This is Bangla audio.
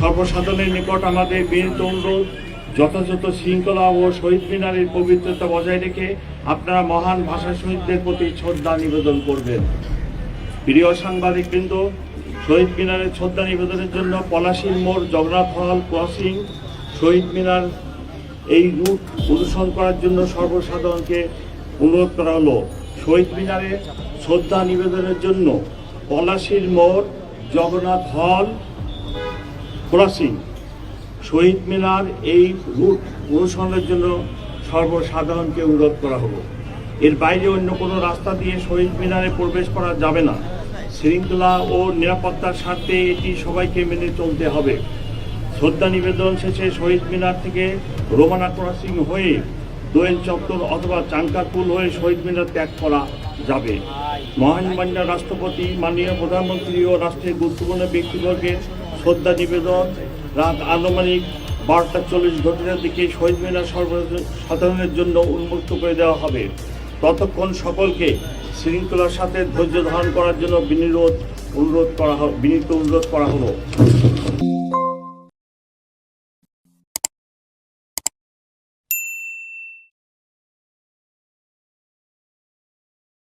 সর্বসাধারণের নিকট আমাদের বিনীত অনুরোধ, যথাযথ শৃঙ্খলা ও শহীদ মিনারের পবিত্রতা বজায় রেখে আপনারা মহান ভাষা শহীদদের প্রতি শ্রদ্ধা নিবেদন করবেন। প্রিয় সাংবাদিকবৃন্দ, শহীদ মিনারের শ্রদ্ধা নিবেদনের জন্য পলাশীর মোড়, জগন্নাথ হল ক্রসিং, শহীদ মিনার এই রুট অনুসরণ করার জন্য সর্বসাধারণকে অনুরোধ করা হলো। শহীদ মিনারে শ্রদ্ধা নিবেদনের জন্য পলাশীর মোড়, জগন্নাথ হল ক্রসিং, শহীদ মিনার এই রুট অনুসরণের জন্য সর্বসাধারণকে অনুরোধ করা হলো। এর বাইরে অন্য কোনো রাস্তা দিয়ে শহীদ মিনারে প্রবেশ করা যাবে না। শৃঙ্খলা ও নিরাপত্তার স্বার্থে এটি সবাইকে মেনে চলতে হবে। শ্রদ্ধা নিবেদন শেষে শহীদ মিনার থেকে রোমানা ক্রসিং হয়ে দোয়েল চত্বর অথবা চাঙ্কারপুল হয়ে শহীদ মিনার ত্যাগ করা যাবে। মহামান্য রাষ্ট্রপতি, মাননীয় প্রধানমন্ত্রী ও রাষ্ট্রের গুরুত্বপূর্ণ ব্যক্তিবর্গের শ্রদ্ধা নিবেদন রাত আনুমানিক 12:40 দিকে শহীদ মিনার সর্বসাধারণের জন্য উন্মুক্ত করে দেওয়া হবে। ততক্ষণ সকলকে শৃঙ্খলার সাথে ধৈর্য ধারণ করার জন্য বিনীত অনুরোধ করা হলো।